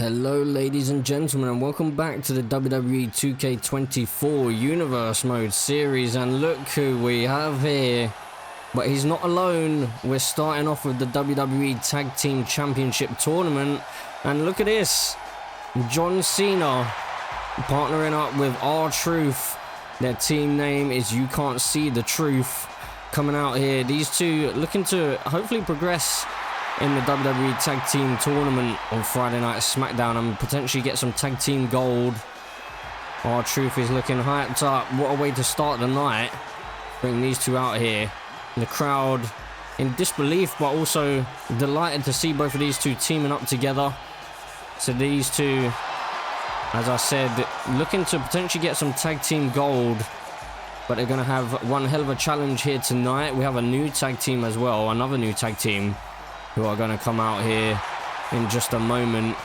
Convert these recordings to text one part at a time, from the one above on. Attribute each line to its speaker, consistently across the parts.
Speaker 1: Hello ladies and gentlemen, and welcome back to the WWE 2K24 Universe Mode series. And look who we have here. But he's not alone. We're starting off with the WWE Tag Team Championship tournament, and look at this, John Cena partnering up with R-Truth. Their team name is You Can't See the Truth. Coming out here, these two looking to hopefully progress in the WWE Tag Team Tournament on Friday Night Smackdown and potentially get some Tag Team Gold. R-Truth is looking hyped up. What a way to start the night. Bring these two out here. The crowd in disbelief, but also delighted to see both of these two teaming up together. So these two, as I said, looking to potentially get some Tag Team Gold. But they're going to have one hell of a challenge here tonight. We have a new tag team as well, another new tag team, who are going to come out here in just a moment.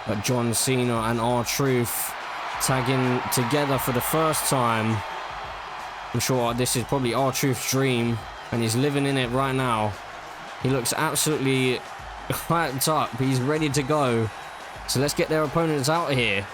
Speaker 1: But John Cena and R-Truth tagging together for the first time. I'm sure this is probably R-Truth's dream, and he's living in it right now. He looks absolutely hyped up. He's ready to go. So let's get their opponents out here.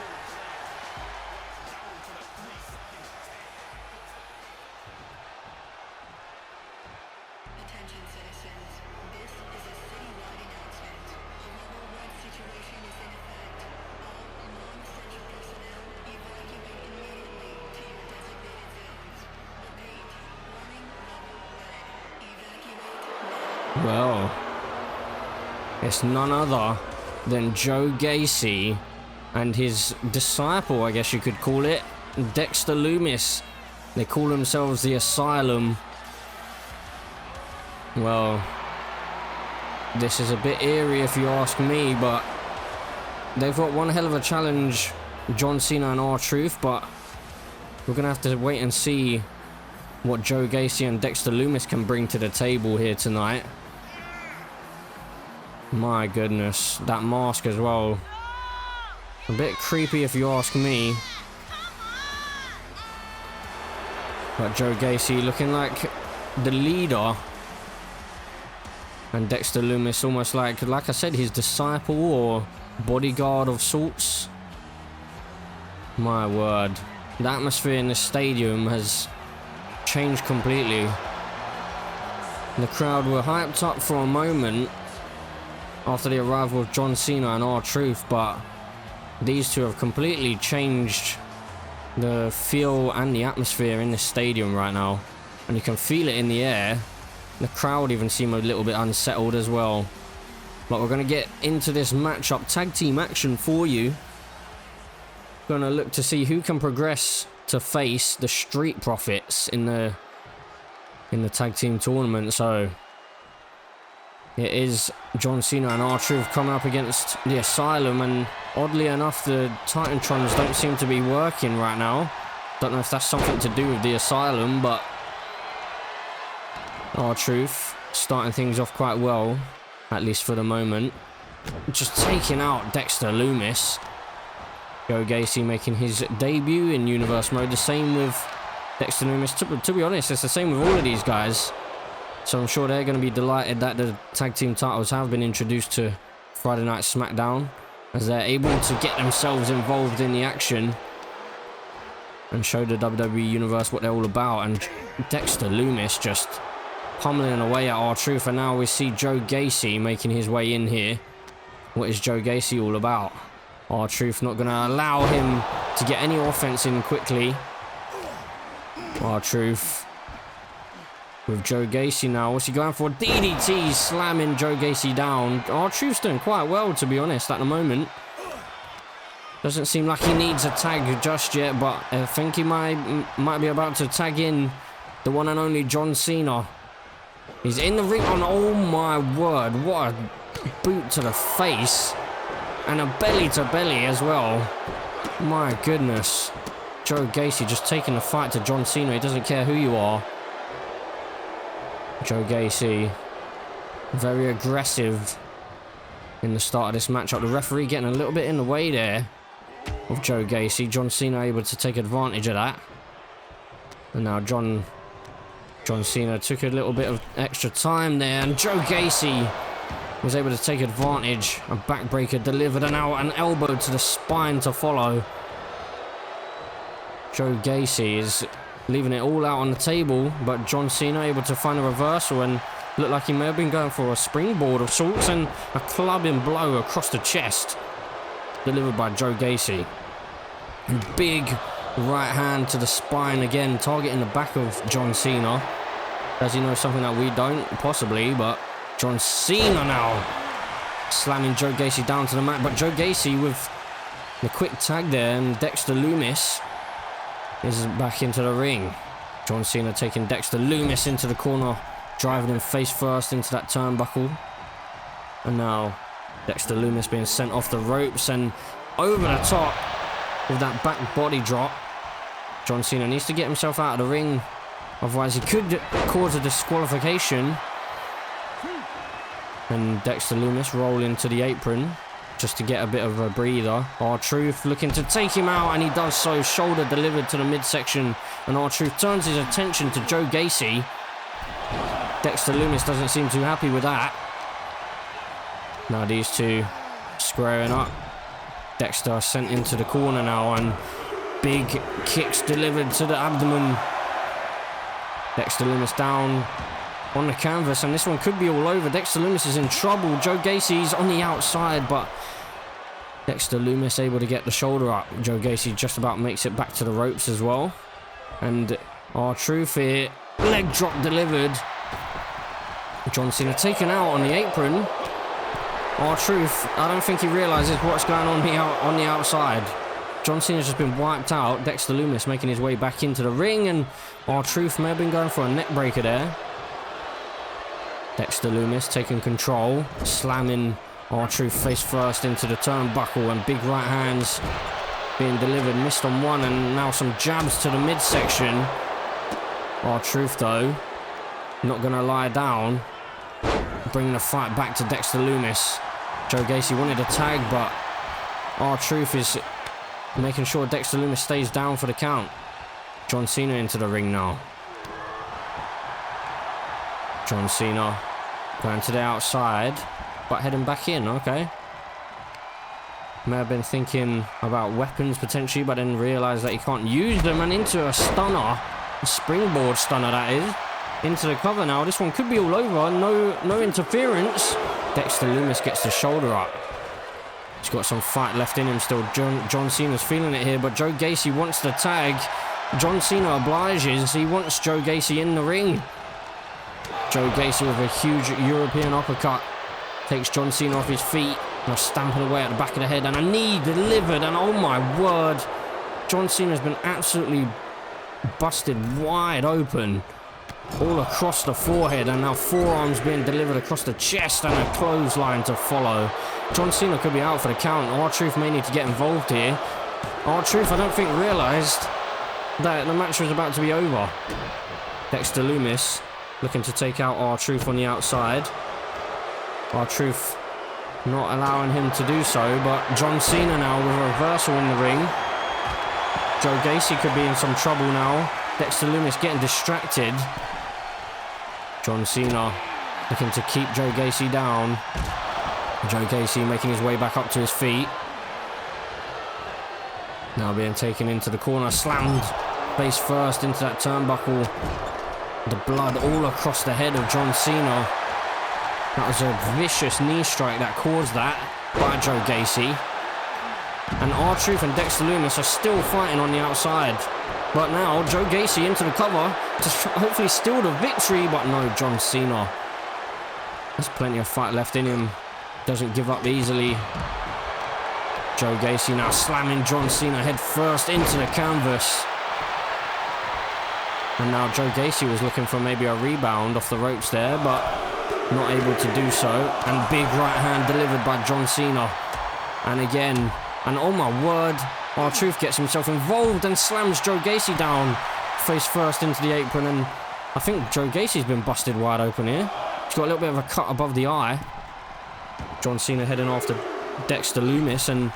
Speaker 1: Well, it's none other than Joe Gacy and his disciple, I guess you could call it, Dexter Lumis. They call themselves the Asylum. Well, this is a bit eerie if you ask me, but they've got one hell of a challenge, John Cena and R-Truth, but we're going to have to wait and see what Joe Gacy and Dexter Lumis can bring to the table here tonight. My goodness, that mask as well. A bit creepy if you ask me. But Joe Gacy looking like the leader. And Dexter Lumis almost like I said, his disciple or bodyguard of sorts. My word. The atmosphere in the stadium has changed completely. The crowd were hyped up for a moment after the arrival of John Cena and R-Truth, but these two have completely changed the feel and the atmosphere in the stadium right now, and you can feel it in the air. The crowd even seem a little bit unsettled as well. But we're going to get into this matchup, tag team action for you. Going to look to see who can progress to face the Street Profits in the tag team tournament. So it is John Cena and R-Truth coming up against the Asylum, and oddly enough the Titantrons don't seem to be working right now. Don't know if that's something to do with the Asylum, but R-Truth starting things off quite well, at least for the moment. Just taking out Dexter Lumis. Joe Gacy making his debut in Universe Mode. The same with Dexter Lumis. To be honest, it's the same with all of these guys. So I'm sure they're going to be delighted that the tag team titles have been introduced to Friday Night Smackdown, as they're able to get themselves involved in the action and show the WWE Universe what they're all about. And Dexter Lumis just pummeling away at R-Truth, and now we see Joe Gacy making his way in here. What is Joe Gacy all about? R-Truth not going to allow him to get any offense in quickly. R-Truth with Joe Gacy now. What's he going for? DDT, slamming Joe Gacy down. R-Truth's doing quite well, to be honest, at the moment. Doesn't seem like he needs a tag just yet, but I think he might be about to tag in the one and only John Cena. He's in the ring on, oh my word, what a boot to the face. And a belly to belly as well. My goodness. Joe Gacy just taking the fight to John Cena. He doesn't care who you are. Joe Gacy very aggressive in the start of this matchup. The referee getting a little bit in the way there of Joe Gacy. John Cena able to take advantage of that. And now John Cena took a little bit of extra time there, and Joe Gacy was able to take advantage. A backbreaker delivered, and now an elbow to the spine to follow. Joe Gacy is leaving it all out on the table, but John Cena able to find a reversal and looked like he may have been going for a springboard of sorts, and a clubbing blow across the chest delivered by Joe Gacy. Big right hand to the spine again, targeting the back of John Cena. Does he know something that we don't? Possibly, but John Cena now slamming Joe Gacy down to the mat, but Joe Gacy with the quick tag there, and Dexter Lumis is back into the ring. John Cena taking Dexter Lumis into the corner, driving him face first into that turnbuckle. And now Dexter Lumis being sent off the ropes and over the top with that back body drop. John Cena needs to get himself out of the ring, otherwise he could cause a disqualification. And Dexter Lumis roll into the apron just to get a bit of a breather. R-Truth looking to take him out, and he does so. Shoulder delivered to the midsection, and R-Truth turns his attention to Joe Gacy. Dexter Lumis doesn't seem too happy with that. Now these two squaring up. Dexter sent into the corner now, and big kicks delivered to the abdomen. Dexter Lumis down on the canvas, and this one could be all over. Dexter Lumis is in trouble. Joe Gacy's on the outside, but Dexter Lumis able to get the shoulder up. Joe Gacy just about makes it back to the ropes as well. And R-Truth here, leg drop delivered. John Cena taken out on the apron. R-Truth, I don't think he realizes what's going on here on the outside. John Cena's just been wiped out. Dexter Lumis making his way back into the ring, and R-Truth may have been going for a neck breaker there. Dexter Lumis taking control, slamming R-Truth face first into the turnbuckle, and big right hands being delivered. Missed on one, and now some jabs to the midsection. R-Truth though, not gonna lie down, bringing the fight back to Dexter Lumis. Joe Gacy wanted a tag, but R-Truth is making sure Dexter Lumis stays down for the count. John Cena into the ring now. John Cena going to the outside, but heading back in. Okay. May have been thinking about weapons potentially, but then realised that he can't use them, and into a stunner. A springboard stunner, that is. Into the cover now. This one could be all over. No interference. Dexter Lumis gets the shoulder up. He's got some fight left in him still. John Cena's feeling it here, but Joe Gacy wants the tag. John Cena obliges. He wants Joe Gacy in the ring. Joe Gacy with a huge European uppercut takes John Cena off his feet. Now stamping away at the back of the head, and a knee delivered, and oh my word, John Cena's been absolutely busted wide open all across the forehead, and now forearms being delivered across the chest, and a clothesline to follow. John Cena could be out for the count. R-Truth may need to get involved here. R-Truth, I don't think, realised that the match was about to be over. Dexter Lumis looking to take out R-Truth on the outside. R-Truth not allowing him to do so, but John Cena now with a reversal in the ring. Joe Gacy could be in some trouble now. Dexter Lumis getting distracted. John Cena looking to keep Joe Gacy down. Joe Gacy making his way back up to his feet. Now being taken into the corner, slammed face first into that turnbuckle. The blood all across the head of John Cena. That was a vicious knee strike that caused that by Joe Gacy. And R-Truth and Dexter Lumis are still fighting on the outside. But now Joe Gacy into the cover to hopefully steal the victory, but no, John Cena. There's plenty of fight left in him. Doesn't give up easily. Joe Gacy now slamming John Cena head first into the canvas. And now Joe Gacy was looking for maybe a rebound off the ropes there, but not able to do so. And big right hand delivered by John Cena. And again, and oh my word, R-Truth gets himself involved and slams Joe Gacy down face first into the apron, and I think Joe Gacy's been busted wide open here. He's got a little bit of a cut above the eye. John Cena heading after Dexter Lumis, and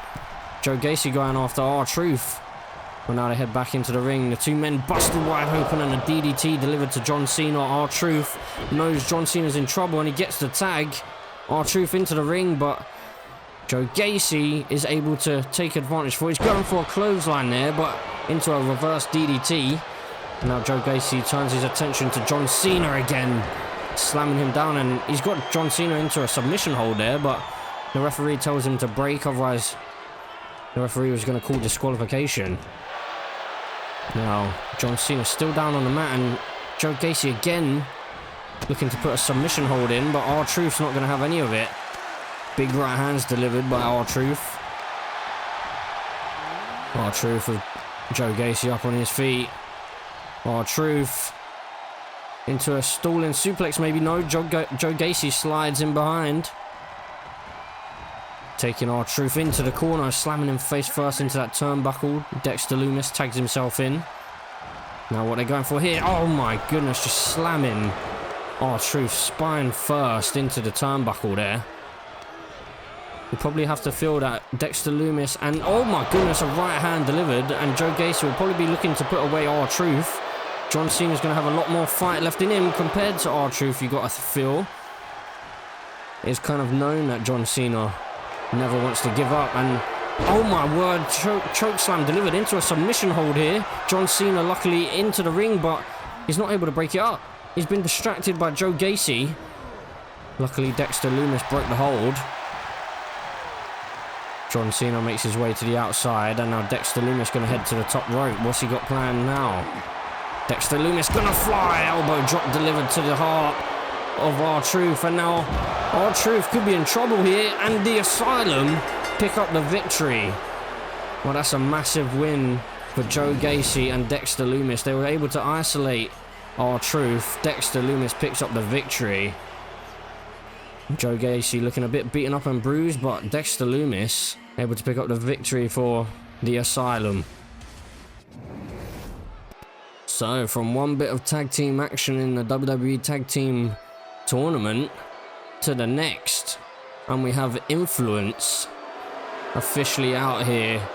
Speaker 1: Joe Gacy going after R-Truth. Well, now they head back into the ring. The two men busted wide open, and a DDT delivered to John Cena. R-Truth knows John Cena's in trouble, and he gets the tag. R-Truth into the ring, but Joe Gacy is able to take advantage for it. He's going for a clothesline there, but into a reverse DDT. Now Joe Gacy turns his attention to John Cena again, slamming him down, and he's got John Cena into a submission hold there, but the referee tells him to break, otherwise the referee was going to call disqualification. Now John Cena still down on the mat, and Joe Gacy again looking to put a submission hold in, but R-Truth's not going to have any of it. Big right hands delivered by R-Truth. R-Truth with Joe Gacy up on his feet. R-Truth into a stalling suplex, maybe. No, Joe Gacy slides in behind, taking R-Truth into the corner, slamming him face first into that turnbuckle. Dexter Lumis tags himself in. Now what they're going for here, oh my goodness, just slamming R-Truth spine first into the turnbuckle there. You probably have to feel that Dexter Lumis, and oh my goodness, a right hand delivered, and Joe Gacy will probably be looking to put away R-Truth. John Cena's going to have a lot more fight left in him compared to R-Truth, you got to feel. It's kind of known that John Cena never wants to give up, and oh my word, choke slam delivered into a submission hold here. John Cena luckily into the ring, but he's not able to break it up. He's been distracted by Joe Gacy. Luckily Dexter Lumis broke the hold. John Cena makes his way to the outside, and now Dexter Lumis going to head to the top rope. What's he got planned now? Dexter Lumis going to fly, elbow drop delivered to the heart of R-Truth, and now R-Truth could be in trouble here, and the Asylum pick up the victory. Well, that's a massive win for Joe Gacy and Dexter Lumis. They were able to isolate R-Truth. Dexter Lumis picks up the victory. Joe Gacy looking a bit beaten up and bruised, but Dexter Lumis able to pick up the victory for the Asylum. So, from one bit of tag team action in the WWE Tag Team Tournament to the next, and we have Influence officially out here,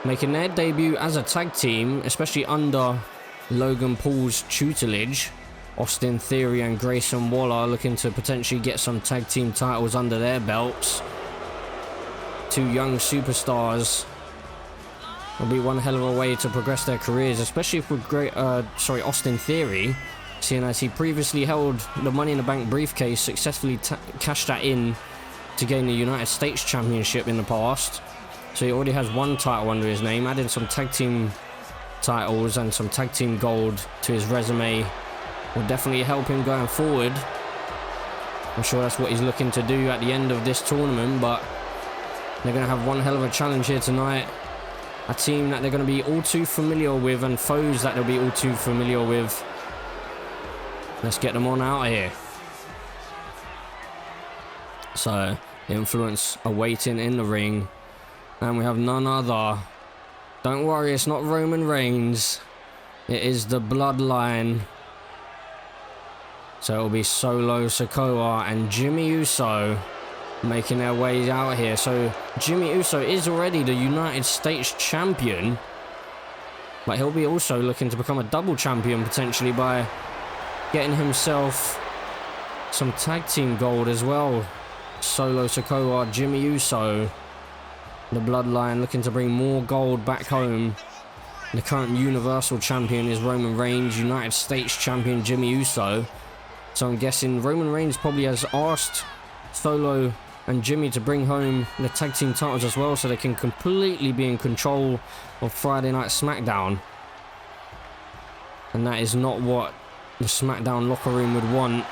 Speaker 1: making their debut as a tag team, especially under Logan Paul's tutelage. Austin Theory and Grayson Waller looking to potentially get some tag team titles under their belts. Two young superstars. Will be one hell of a way to progress their careers, especially with Austin Theory, seeing as he previously held the Money in the Bank briefcase, successfully cashed that in to gain the United States Championship in the past. So he already has one title under his name, adding some tag team titles and some tag team gold to his resume will definitely help him going forward. I'm sure that's what he's looking to do at the end of this tournament, but they're going to have one hell of a challenge here tonight. A team that they're going to be all too familiar with, and foes that they'll be all too familiar with. Let's get them on out of here. So, Influence awaiting in the ring, and we have none other. Don't worry, it's not Roman Reigns. It is the Bloodline. So it'll be Solo Sikoa and Jimmy Uso making their way out here. So Jimmy Uso is already the United States champion, but he'll be also looking to become a double champion potentially by getting himself some tag team gold as well. Solo Sikoa, Jimmy Uso, the Bloodline looking to bring more gold back home. The current Universal Champion is Roman Reigns, United States Champion Jimmy Uso. So I'm guessing Roman Reigns probably has asked Solo and Jimmy to bring home the tag team titles as well, so they can completely be in control of Friday Night Smackdown. And that is not what the Smackdown locker room would want.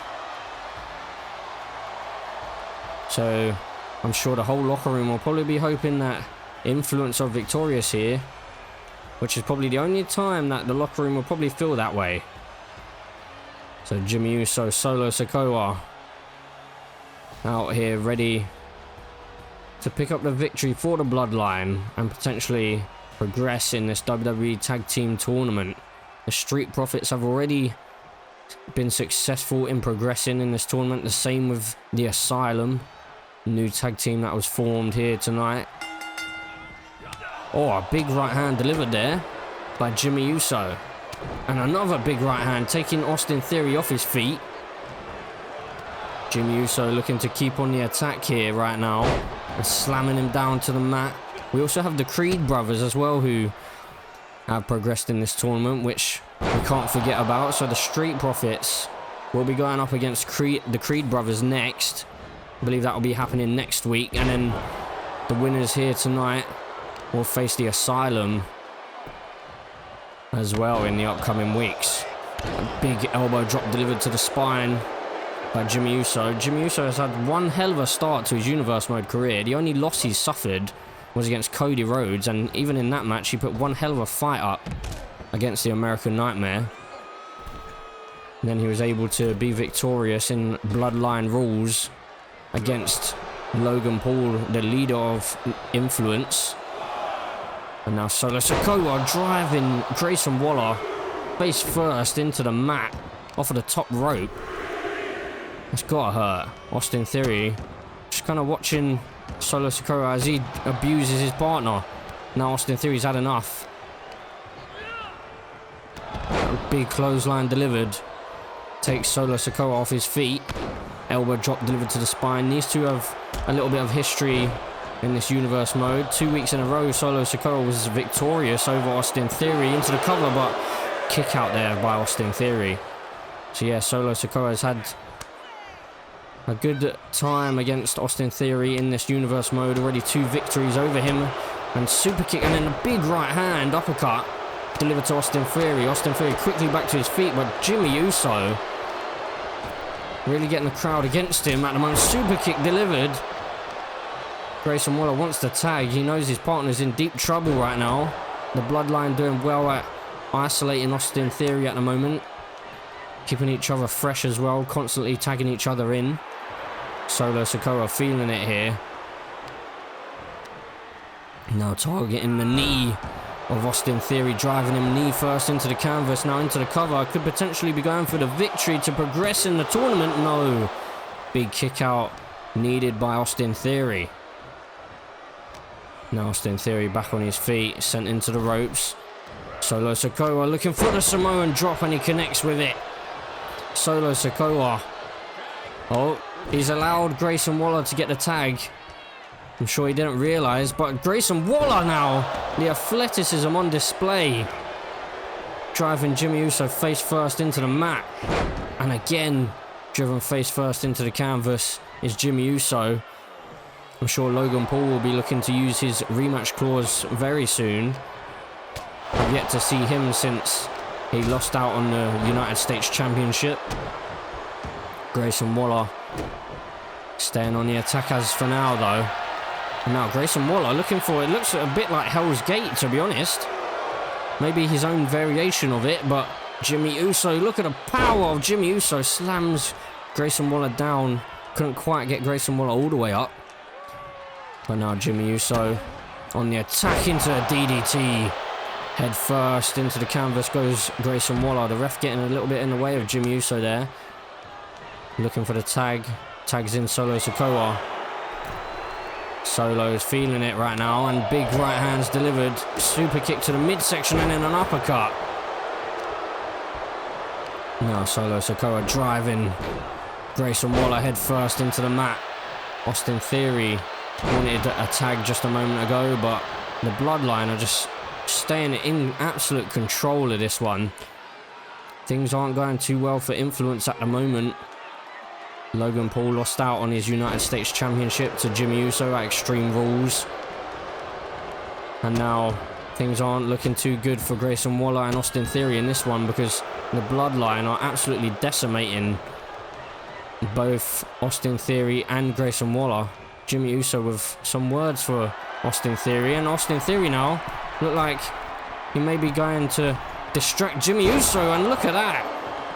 Speaker 1: So I'm sure the whole locker room will probably be hoping that Influence are victorious here, which is probably the only time that the locker room will probably feel that way. So Jimmy Uso, Solo Sikoa out here ready to pick up the victory for the Bloodline and potentially progress in this WWE Tag Team Tournament. The Street Profits have already been successful in progressing in this tournament. The same with the Asylum, new tag team that was formed here tonight. Oh, a big right hand delivered there by Jimmy Uso. And another big right hand taking Austin Theory off his feet. Jimmy Uso looking to keep on the attack here right now and slamming him down to the mat. We also have the Creed brothers as well, who have progressed in this tournament, which we can't forget about. So the Street Profits will be going up against the Creed brothers next. I believe that will be happening next week. And then the winners here tonight will face the Asylum as well in the upcoming weeks. A big elbow drop delivered to the spine by Jimmy Uso. Jimmy Uso has had one hell of a start to his Universe Mode career. The only loss he's suffered was against Cody Rhodes, and even in that match he put one hell of a fight up against the American Nightmare. And then he was able to be victorious in Bloodline rules against Logan Paul, the leader of Influence. And now Solo Sikoa driving Grayson Waller face first into the mat off of the top rope. That's gotta hurt. Austin Theory just kind of watching Solo Sikoa as he abuses his partner. Now Austin Theory's had enough. A big clothesline delivered. Takes Solo Sikoa off his feet. Elbow drop delivered to the spine. These two have a little bit of history in this Universe Mode. 2 weeks in a row, Solo Sikoa was victorious over Austin Theory into the cover, but kick out there by Austin Theory. So yeah, Solo Sikoa has had a good time against Austin Theory in this Universe Mode. Already 2 victories over him. And super kick, and then a big right hand uppercut delivered to Austin Theory. Austin Theory quickly back to his feet, but Jimmy Uso really getting the crowd against him at the moment. Super kick delivered. Grayson Waller wants to tag. He knows his partner's in deep trouble right now. The Bloodline doing well at isolating Austin Theory at the moment. Keeping each other fresh as well. Constantly tagging each other in. Solo Sikoa feeling it here. Now targeting the knee of Austin Theory. Driving him knee first into the canvas. Now into the cover. Could potentially be going for the victory to progress in the tournament. No. Big kick out needed by Austin Theory. Now Austin Theory back on his feet. Sent into the ropes. Solo Sikoa looking for the Samoan drop, and he connects with it. Solo Sikoa. Oh, he's allowed Grayson Waller to get the tag. I'm sure he didn't realise, but Grayson Waller now. The athleticism on display. Driving Jimmy Uso face first into the mat. And again, driven face first into the canvas is Jimmy Uso. I'm sure Logan Paul will be looking to use his rematch clause very soon. I've yet to see him since he lost out on the United States Championship. Grayson Waller staying on the attack as for now though. And now Grayson Waller looking for it. Looks a bit like Hell's Gate, to be honest. Maybe his own variation of it, but Jimmy Uso, look at the power of Jimmy Uso. Slams Grayson Waller down. Couldn't quite get Grayson Waller all the way up. But now Jimmy Uso on the attack into a DDT. Head first into the canvas goes Grayson Waller. The ref getting a little bit in the way of Jimmy Uso there. Looking for the tag. Tags in Solo Sikoa. Solo's feeling it right now, and big right hands delivered. Super kick to the midsection and then an uppercut. Now Solo Sikoa driving Grayson Waller head first into the mat. Austin Theory wanted a tag just a moment ago, but the Bloodline are just staying in absolute control of this one. Things aren't going too well for Influence at the moment. Logan Paul lost out on his United States Championship to Jimmy Uso at Extreme Rules. And now things aren't looking too good for Grayson Waller and Austin Theory in this one, because the Bloodline are absolutely decimating both Austin Theory and Grayson Waller. Jimmy Uso with some words for Austin Theory, and Austin Theory now look like he may be going to distract Jimmy Uso, and look at that.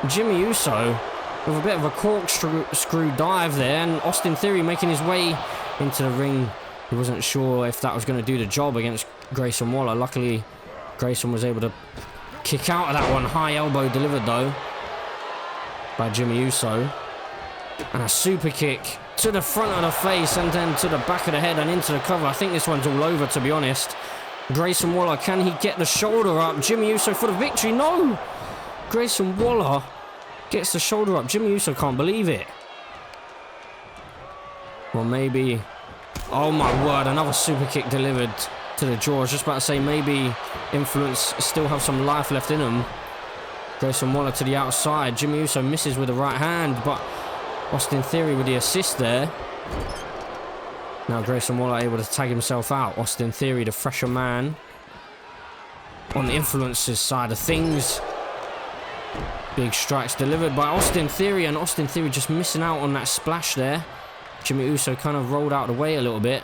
Speaker 1: Jimmy Uso with a bit of a corkscrew dive there, and Austin Theory making his way into the ring. He wasn't sure if that was going to do the job against Grayson Waller. Luckily, Grayson was able to kick out of that one. High elbow delivered though by Jimmy Uso. And a super kick to the front of the face and then to the back of the head and into the cover. I think this one's all over, to be honest. Grayson Waller, can he get the shoulder up? Jimmy Uso for the victory. No! Grayson Waller gets the shoulder up. Jimmy Uso can't believe it. Or maybe... Oh my word, another super kick delivered to the jaw. I was just about to say maybe Influence still have some life left in them. Grayson Waller to the outside. Jimmy Uso misses with the right hand, but Austin Theory with the assist there. Now Grayson Waller able to tag himself out. Austin Theory, the fresher man, on the Influence's side of things. Big strikes delivered by Austin Theory, and Austin Theory just missing out on that splash there. Jimmy Uso kind of rolled out of the way a little bit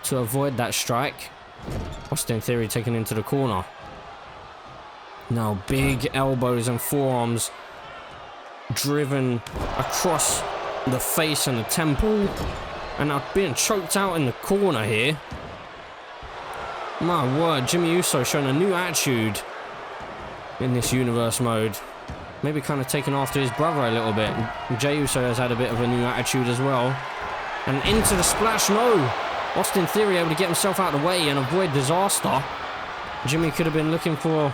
Speaker 1: to avoid that strike. Austin Theory taken into the corner. Now big elbows and forearms driven across the face and the temple. And now being choked out in the corner here. My word, Jimmy Uso showing a new attitude in this universe mode. Maybe kind of taking after his brother a little bit. Jey Uso has had a bit of a new attitude as well. And into the splash, no! Austin Theory able to get himself out of the way and avoid disaster. Jimmy could have been looking for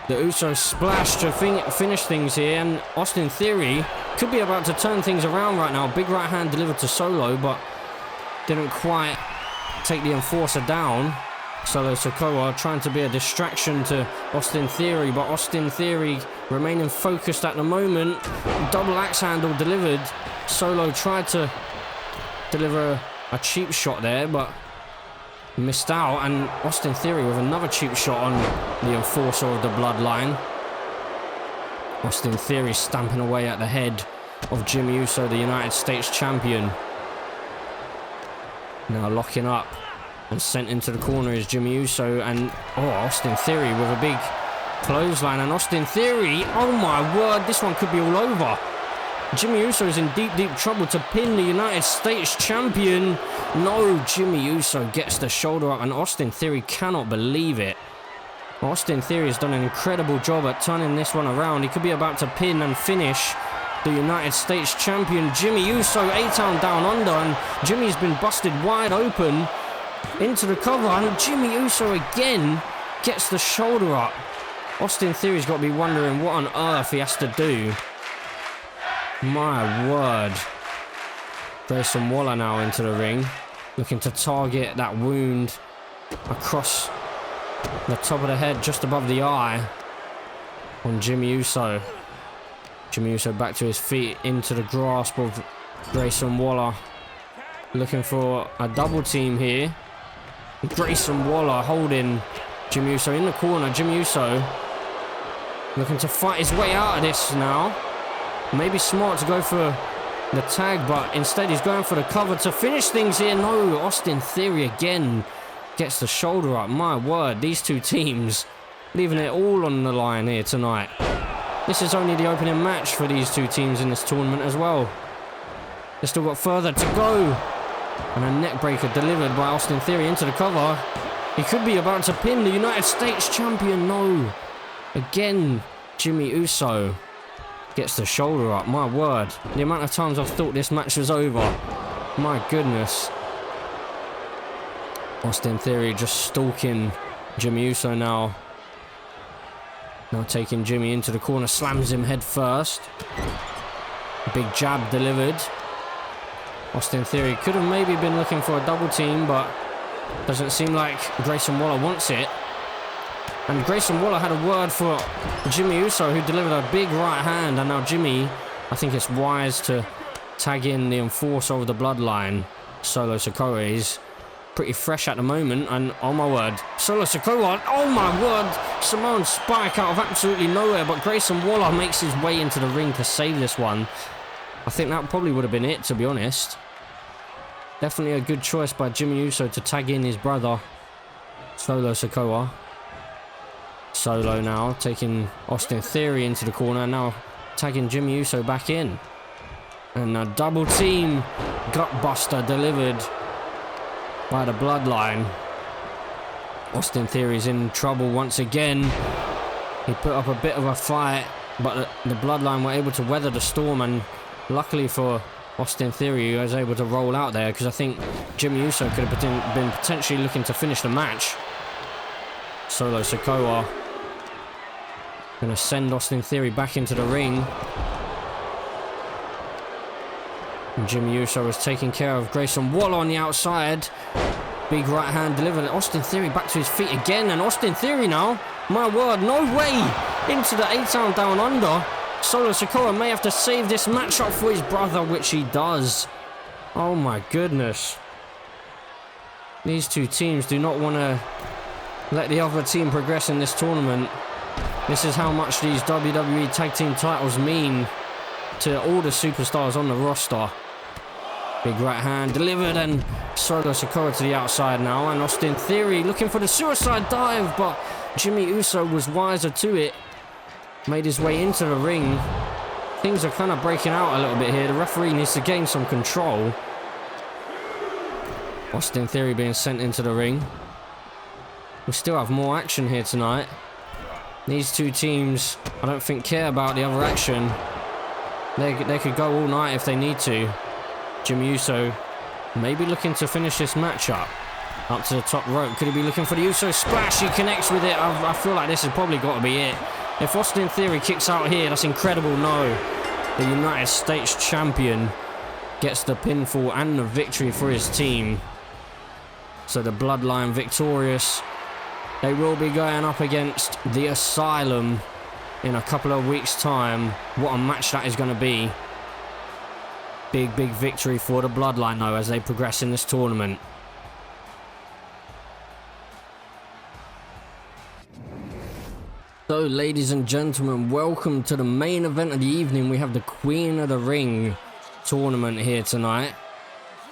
Speaker 1: the Uso splash to finish things here, and Austin Theory could be about to turn things around right now. Big right hand delivered to Solo, but didn't quite take the Enforcer down. Solo Sikoa trying to be a distraction to Austin Theory, but Austin Theory remaining focused at the moment. Double axe handle delivered. Solo tried to deliver a cheap shot there, but missed out, and Austin Theory with another cheap shot on the Enforcer of the Bloodline. Austin Theory stamping away at the head of Jimmy Uso, the United States Champion. Now locking up and sent into the corner is Jimmy Uso, and Austin Theory with a big clothesline, and Austin Theory, oh my word, this one could be all over. Jimmy Uso is in deep trouble to pin the United States Champion. No, Jimmy Uso gets the shoulder up, and Austin Theory cannot believe it. Austin Theory has done an incredible job at turning this one around. He could be about to pin and finish the United States Champion Jimmy Uso, A-Town Down Under, and Jimmy's been busted wide open into the cover, and Jimmy Uso again gets the shoulder up. Austin Theory's got to be wondering what on earth he has to do. My word. Grayson Waller now into the ring, looking to target that wound across the top of the head, just above the eye, on Jimmy Uso. Jimmy Uso back to his feet, into the grasp of Grayson Waller, looking for a double team here. Grayson Waller holding Jimmy Uso in the corner. Jimmy Uso looking to fight his way out of this now. Maybe smart to go for the tag, but instead he's going for the cover to finish things here. No, Austin Theory again gets the shoulder up. My word, these two teams leaving it all on the line here tonight. This is only the opening match for these two teams in this tournament as well. They've still got further to go. And a neck breaker delivered by Austin Theory into the cover. He could be about to pin the United States Champion. No. Again, Jimmy Uso gets the shoulder up. My word. The amount of times I've thought this match was over. My goodness. Austin Theory just stalking Jimmy Uso now. Now taking Jimmy into the corner. Slams him head first. Big jab delivered. Austin Theory could have maybe been looking for a double team, but doesn't seem like Grayson Waller wants it. And Grayson Waller had a word for Jimmy Uso, who delivered a big right hand. And now Jimmy, I think it's wise to tag in the Enforcer of the Bloodline, Solo Sikoa. He's pretty fresh at the moment, and oh my word, Solo Sikoa, oh my word, Samoan spike out of absolutely nowhere, but Grayson Waller makes his way into the ring to save this one. I think that probably would have been it, to be honest. Definitely a good choice by Jimmy Uso to tag in his brother, Solo Sikoa. Solo now taking Austin Theory into the corner, now tagging Jimmy Uso back in. And a double team gutbuster delivered by the Bloodline. Austin Theory's in trouble once again. He put up a bit of a fight, but the Bloodline were able to weather the storm, and luckily for Austin Theory, he was able to roll out there, because I think Jimmy Uso could have been potentially looking to finish the match. Solo Sikoa going to send Austin Theory back into the ring. And Jimmy Uso was taking care of Grayson Waller on the outside. Big right hand delivered. Austin Theory back to his feet again. And Austin Theory now, my word, no way, into the A-Town Down Under. Solo Sikoa may have to save this matchup for his brother, which he does. Oh my goodness. These two teams do not want to let the other team progress in this tournament. This is how much these WWE Tag Team titles mean to all the superstars on the roster. Big right hand delivered, and Solo Sikoa to the outside now. And Austin Theory looking for the suicide dive, but Jimmy Uso was wiser to it. Made his way into the ring. Things are kind of breaking out a little bit here. The referee needs to gain some control. Austin Theory being sent into the ring. We still have more action here tonight. These two teams, I don't think, care about the other action. They could go all night if they need to. Jimmy Uso maybe looking to finish this matchup. Up to the top rope. Could he be looking for the Uso splash? He connects with it. I feel like this has probably got to be it. If Austin Theory kicks out here, that's incredible. No. The United States champion gets the pinfall and the victory for his team. So the Bloodline victorious. They will be going up against the Asylum in a couple of weeks' time. What a match that is going to be. Big victory for the Bloodline, though, as they progress in this tournament. So, ladies and gentlemen, welcome to the main event of the evening. We have the Queen of the Ring tournament here tonight.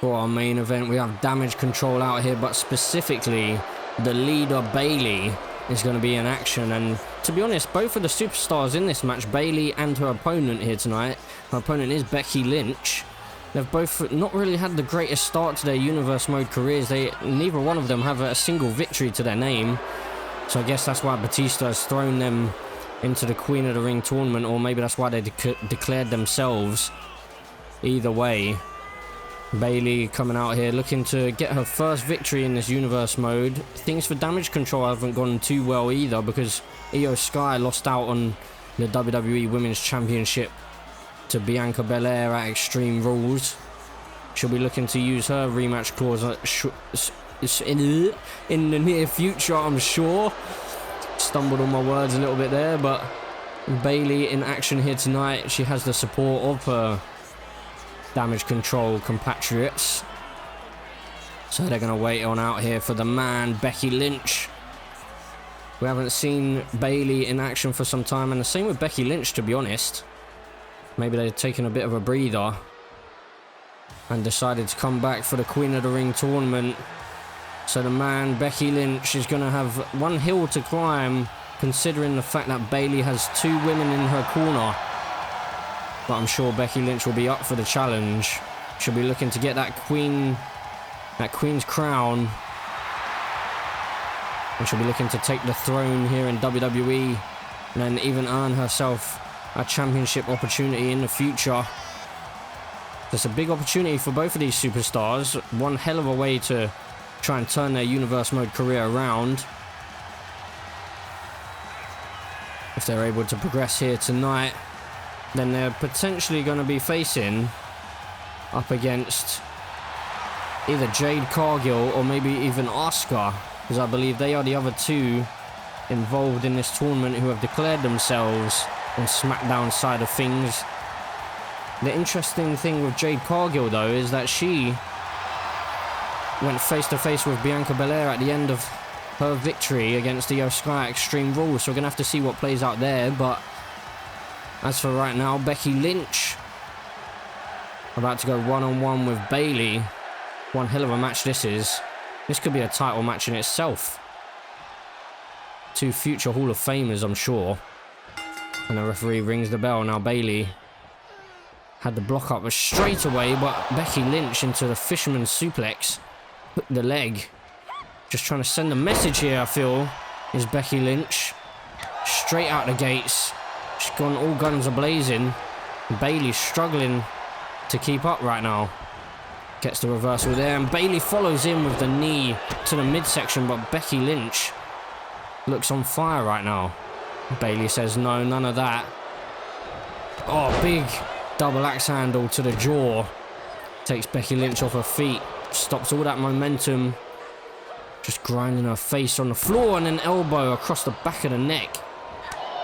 Speaker 1: For our main event, we have Damage Control out here, but specifically, the leader, Bayley, is going to be in action. And to be honest, both of the superstars in this match, Bayley and her opponent here tonight, her opponent is Becky Lynch. They've both not really had the greatest start to their Universe Mode careers. Neither one of them have a single victory to their name. So I guess that's why Batista has thrown them into the Queen of the Ring tournament, or maybe that's why they declared themselves. Either way, Bayley coming out here looking to get her first victory in this Universe Mode. Things for Damage Control haven't gone too well either, because Io Sky lost out on the WWE Women's Championship to Bianca Belair at Extreme Rules. She'll be looking to use her rematch clause in the near future, I'm sure. Stumbled on my words a little bit there, but Bayley in action here tonight. She has the support of her Damage Control compatriots. So they're going to wait on out here for the man, Becky Lynch. We haven't seen Bayley in action for some time, and the same with Becky Lynch, to be honest. Maybe they've taken a bit of a breather and decided to come back for the Queen of the Ring tournament. So the man, Becky Lynch, is going to have one hill to climb, considering the fact that Bayley has two women in her corner. But I'm sure Becky Lynch will be up for the challenge. She'll be looking to get that Queen's crown. And she'll be looking to take the throne here in WWE, and then even earn herself a championship opportunity in the future. There's a big opportunity for both of these superstars. One hell of a way to try and turn their Universe Mode career around. If they're able to progress here tonight, then they're potentially going to be facing up against either Jade Cargill or maybe even Asuka, because I believe they are the other two involved in this tournament who have declared themselves on SmackDown side of things. The interesting thing with Jade Cargill, though, is that she went face to face with Bianca Belair at the end of her victory against Io Sky at Extreme Rules, so we're going to have to see what plays out there. But as for right now, Becky Lynch about to go one-on-one with Bayley. One hell of a match this is. This could be a title match in itself. Two future Hall of Famers, I'm sure. And the referee rings the bell. Now Bayley had the block up straight away, but Becky Lynch into the fisherman suplex. Hooked the leg. Just trying to send a message here, I feel, is Becky Lynch. Straight out the gates. She's gone all guns a-blazing. Bayley's struggling to keep up right now. Gets the reversal there, and Bayley follows in with the knee to the midsection, but Becky Lynch looks on fire right now. Bayley says no, none of that. Oh, big double axe handle to the jaw. Takes Becky Lynch off her feet. Stops all that momentum. Just grinding her face on the floor and an elbow across the back of the neck.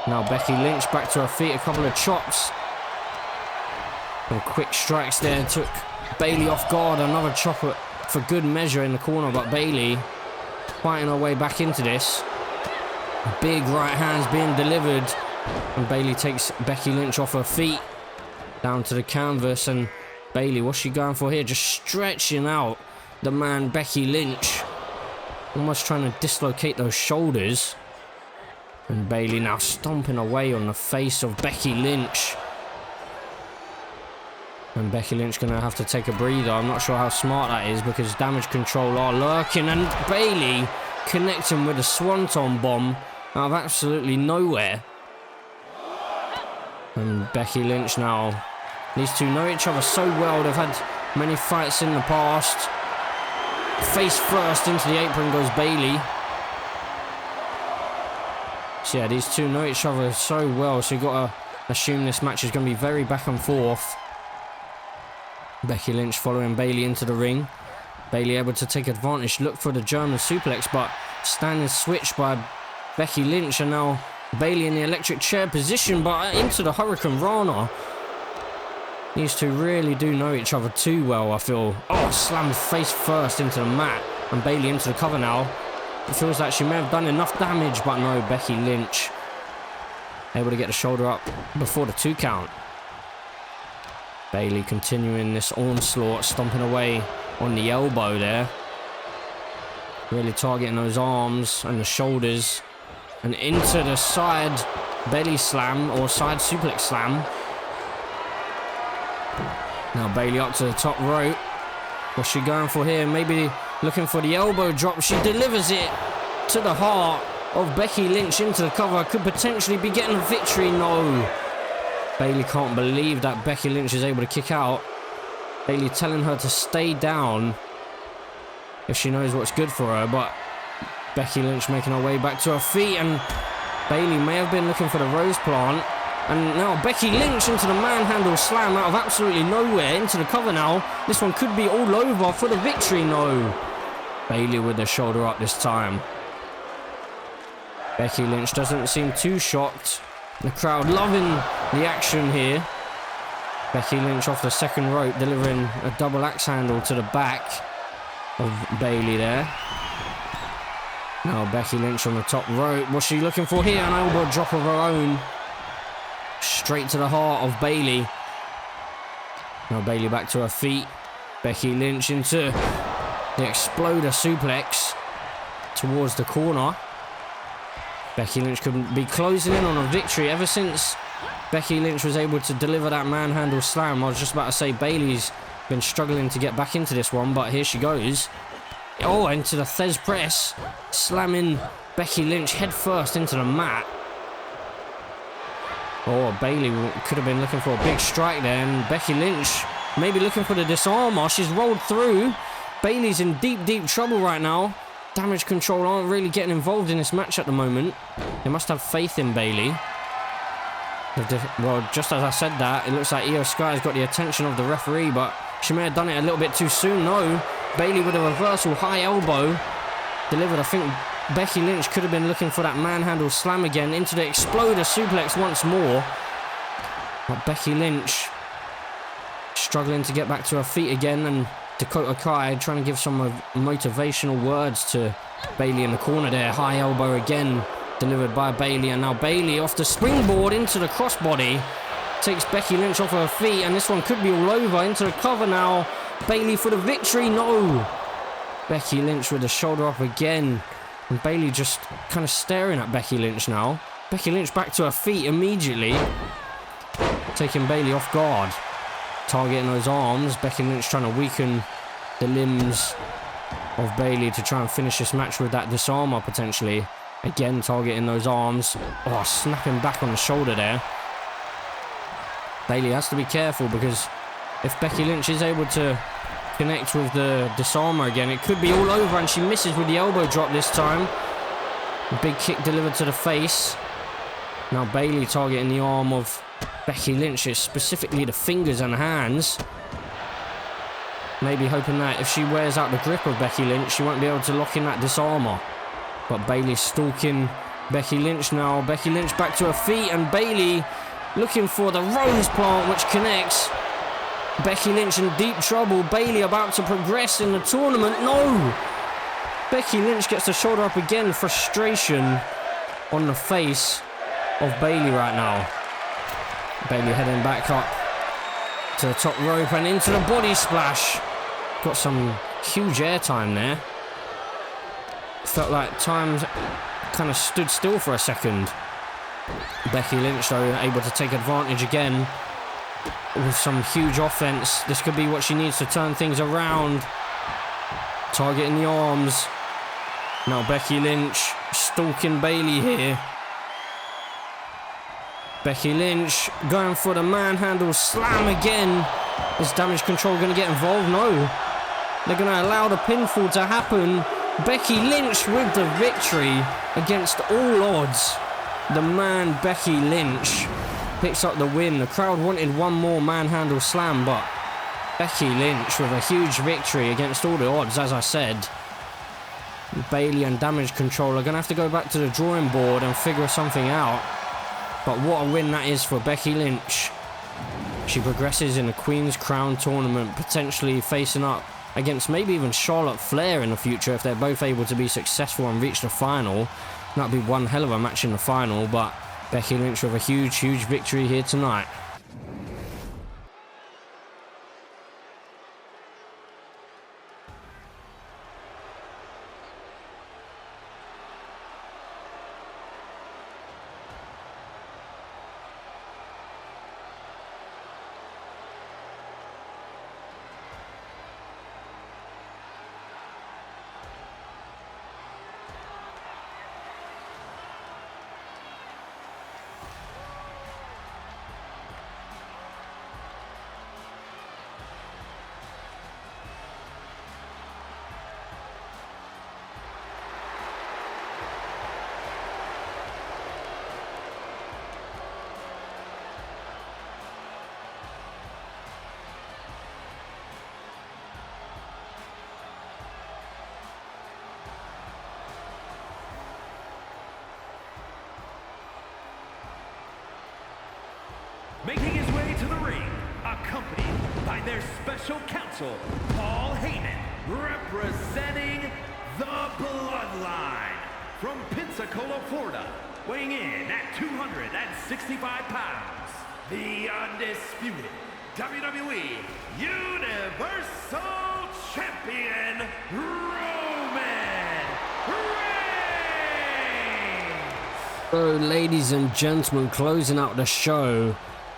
Speaker 1: Now Becky Lynch back to her feet. A couple of chops. And quick strikes there. Took Bayley off guard. Another chop for good measure in the corner. But Bayley fighting her way back into this. Big right hands being delivered. And Bayley takes Becky Lynch off her feet. Down to the canvas. And Bayley, what's she going for here? Just stretching out the man Becky Lynch. Almost trying to dislocate those shoulders. And Bayley now stomping away on the face of Becky Lynch. And Becky Lynch going to have to take a breather. I'm not sure how smart that is because damage control are lurking. And Bayley connecting with a swanton bomb out of absolutely nowhere. And Becky Lynch now. These two know each other so well. They've had many fights in the past. Face first into the apron goes Bayley. So yeah, these two know each other so well. So you've got to assume this match is going to be very back and forth. Becky Lynch following Bayley into the ring. Bayley able to take advantage. Look for the German suplex, but standing switch by Becky Lynch. And now Bayley in the electric chair position, but into the Hurricane Rana. These two really do know each other too well, I feel. Oh, slammed face first into the mat. And Bayley into the cover now. It feels like she may have done enough damage, but no, Becky Lynch able to get the shoulder up before the 2 count. Bayley continuing this onslaught, stomping away on the elbow there. Really targeting those arms and the shoulders. And into the side belly slam or side suplex slam. Now Bayley up to the top rope. What's she going for here? Maybe looking for the elbow drop. She delivers it to the heart of Becky Lynch into the cover. Could potentially be getting a victory. No. Bayley can't believe that Becky Lynch is able to kick out. Bayley telling her to stay down if she knows what's good for her. But Becky Lynch making her way back to her feet. And Bayley may have been looking for the rose plant. And now Becky Lynch into the manhandle slam out of absolutely nowhere. Into the cover now. This one could be all over for the victory. No. Bayley with the shoulder up this time. Becky Lynch doesn't seem too shocked. The crowd loving the action here. Becky Lynch off the second rope, delivering a double axe handle to the back of Bayley there. Now Becky Lynch on the top rope. What's she looking for here? An elbow drop of her own. Straight to the heart of Bayley. Now Bayley back to her feet. Becky Lynch into the exploder suplex towards the corner. Becky Lynch could be closing in on a victory ever since Becky Lynch was able to deliver that manhandle slam. I was just about to say Bayley's been struggling to get back into this one, but here she goes. Oh, into the Thez press. Slamming Becky Lynch head first into the mat. Oh, Bayley could have been looking for a big strike there, and Becky Lynch maybe looking for the disarmer. She's rolled through. Bayley's in deep, deep trouble right now. Damage control aren't really getting involved in this match at the moment. They must have faith in Bayley. Well, just as I said that, it looks like Io Sky's got the attention of the referee, but she may have done it a little bit too soon. No, Bayley with a reversal high elbow delivered. I think Becky Lynch could have been looking for that manhandle slam again into the exploder suplex once more. But Becky Lynch struggling to get back to her feet again, and Dakota Kai trying to give some motivational words to Bayley in the corner there. High elbow again delivered by Bayley, and now Bayley off the springboard into the crossbody. Takes Becky Lynch off her feet, and this one could be all over. Into the cover now. Bayley for the victory. No. Becky Lynch with the shoulder up again. And Bayley just kind of staring at Becky Lynch now. Becky Lynch back to her feet immediately. Taking Bayley off guard. Targeting those arms. Becky Lynch trying to weaken the limbs of Bayley to try and finish this match with that disarmer potentially. Again targeting those arms. Oh, snapping back on the shoulder there. Bayley has to be careful, because if Becky Lynch is able to connect with the disarmer again, it could be all over, and she misses with the elbow drop this time. A big kick delivered to the face. Now Bayley targeting the arm of Becky Lynch, specifically the fingers and hands. Maybe hoping that if she wears out the grip of Becky Lynch, she won't be able to lock in that disarmer. But Bayley's stalking Becky Lynch now. Becky Lynch back to her feet, and Bayley looking for the Rose Plant, which connects. Becky Lynch in deep trouble. Bayley about to progress in the tournament. No! Becky Lynch gets the shoulder up again. Frustration on the face of Bayley right now. Bayley heading back up to the top rope and into the body splash. Got some huge airtime there. Felt like time kind of stood still for a second. Becky Lynch, though, able to take advantage again with some huge offense. This could be what she needs to turn things around. Targeting the arms. Now Becky Lynch stalking Bayley here. Becky Lynch going for the manhandle slam again. Is Damage Control going to get involved? No. They're going to allow the pinfall to happen. Becky Lynch with the victory against all odds. The man Becky Lynch picks up the win. The crowd wanted one more manhandle slam, but Becky Lynch with a huge victory against all the odds, as I said. Bayley and Damage Control are going to have to go back to the drawing board and figure something out. But what a win that is for Becky Lynch. She progresses in the Queen's Crown tournament, potentially facing up against maybe even Charlotte Flair in the future if they're both able to be successful and reach the final. That'd be one hell of a match in the final, but Becky Lynch with a huge victory here tonight.
Speaker 2: Making his way to the ring, accompanied by their special counsel, Paul Heyman, representing the Bloodline. From Pensacola, Florida, weighing in at 265 pounds, the undisputed WWE Universal Champion, Roman Reigns!
Speaker 1: So, ladies and gentlemen, closing out the show,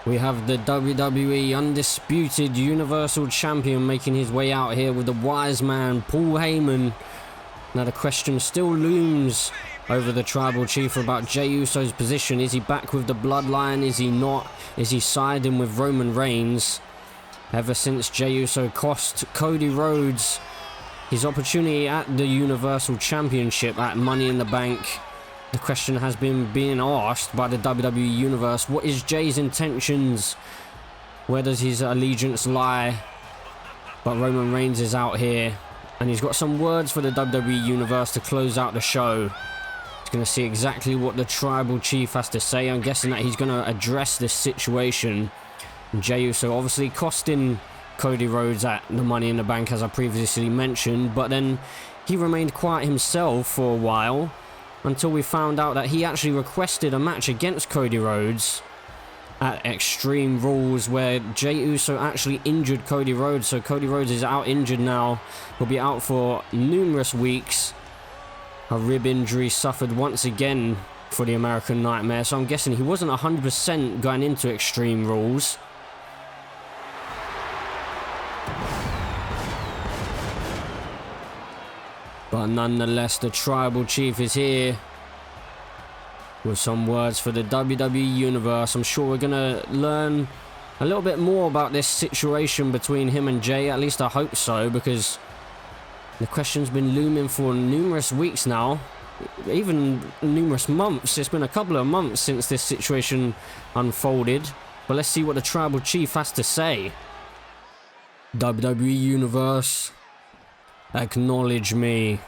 Speaker 1: we have the WWE Undisputed Universal Champion making his way out here with the wise man, Paul Heyman. Now the question still looms over the Tribal Chief about Jey Uso's position. Is he back with the Bloodline? Is he not? Is he siding with Roman Reigns? Ever since Jey Uso cost Cody Rhodes his opportunity at the Universal Championship at Money in the Bank, the question has been being asked by the WWE Universe, what is Jey's intentions? Where does his allegiance lie? But Roman Reigns is out here, and he's got some words for the WWE Universe to close out the show. He's going to see exactly what the Tribal Chief has to say. I'm guessing that he's going to address this situation. Jey Uso obviously costing Cody Rhodes at the Money in the Bank, as I previously mentioned, but then he remained quiet himself for a while, until we found out that he actually requested a match against Cody Rhodes at Extreme Rules, where Jey Uso actually injured Cody Rhodes. So Cody Rhodes is out injured now. He'll be out for numerous weeks. A rib injury suffered once again for the American Nightmare. So I'm guessing he wasn't 100% going into Extreme Rules. But nonetheless, the Tribal Chief is here with some words for the WWE Universe. I'm sure we're going to learn a little bit more about this situation between him and Jey. At least I hope so, because the question's been looming for numerous weeks now. Even numerous months. It's been a couple of months since this situation unfolded. But let's see what the Tribal Chief has to say. WWE Universe, acknowledge me.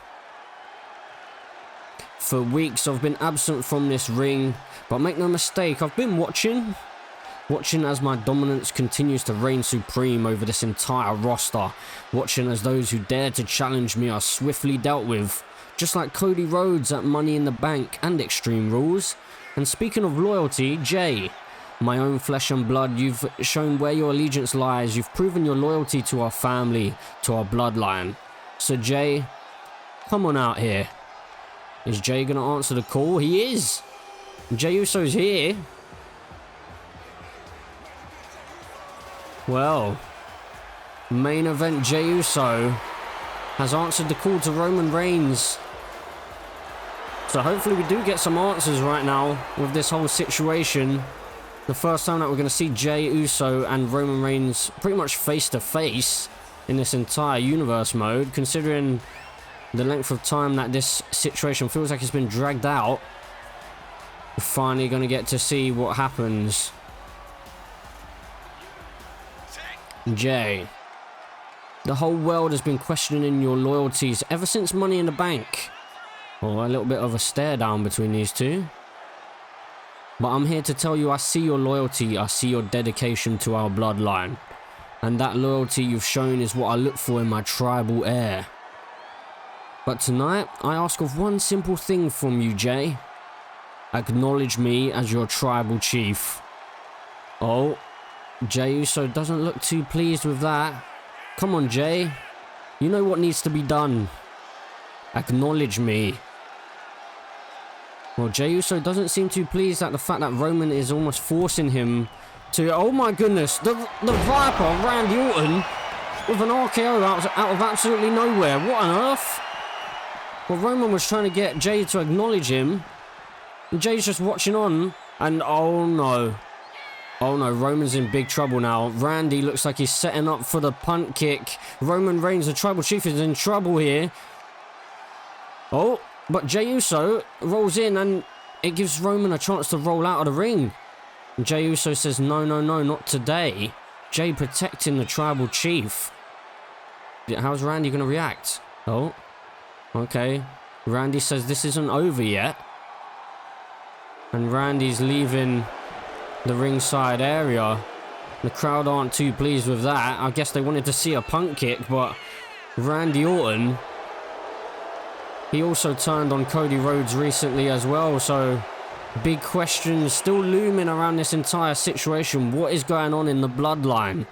Speaker 1: For weeks I've been absent from this ring, but make no mistake, I've been watching as my dominance continues to reign supreme over this entire roster, watching as those who dare to challenge me are swiftly dealt with, just like Cody Rhodes at Money in the Bank and Extreme Rules. And speaking of loyalty, Jey, my own flesh and blood, you've shown where your allegiance lies. You've proven your loyalty to our family, to our bloodline. So Jey, come on out here. Is Jey gonna answer the call? He is! Jey Uso's here. Well, main event Jey Uso has answered the call to Roman Reigns. So hopefully we do get some answers right now with this whole situation. The first time that we're going to see Jey Uso and Roman Reigns pretty much face to face in this entire universe mode, considering the length of time that this situation feels like it's been dragged out. We're finally going to get to see what happens. Jey, the whole world has been questioning your loyalties ever since Money in the Bank. Or a little bit of a stare down between these two. But I'm here to tell you I see your loyalty, I see your dedication to our bloodline. And that loyalty you've shown is what I look for in my tribal heir. But tonight, I ask of one simple thing from you, Jey. Acknowledge me as your tribal chief. Oh, Jey Uso doesn't look too pleased with that. Come on, Jey. You know what needs to be done. Acknowledge me. Well, Jey Uso doesn't seem too pleased at the fact that Roman is almost forcing him to... Oh my goodness, the Viper, Randy Orton, with an RKO out of absolutely nowhere. What on earth? Well, Roman was trying to get Jey to acknowledge him. And Jey's just watching on. And oh no. Oh no, Roman's in big trouble now. Randy looks like he's setting up for the punt kick. Roman Reigns, the tribal chief, is in trouble here. Oh, but Jey Uso rolls in and it gives Roman a chance to roll out of the ring. And Jey Uso says, no, no, no, not today. Jey protecting the tribal chief. How's Randy going to react? Oh, okay. Randy says this isn't over yet. And Randy's leaving the ringside area. The crowd aren't too pleased with that. I guess they wanted to see a punt kick, but Randy Orton... He also turned on Cody Rhodes recently as well, so big questions still looming around this entire situation. What is going on in the bloodline?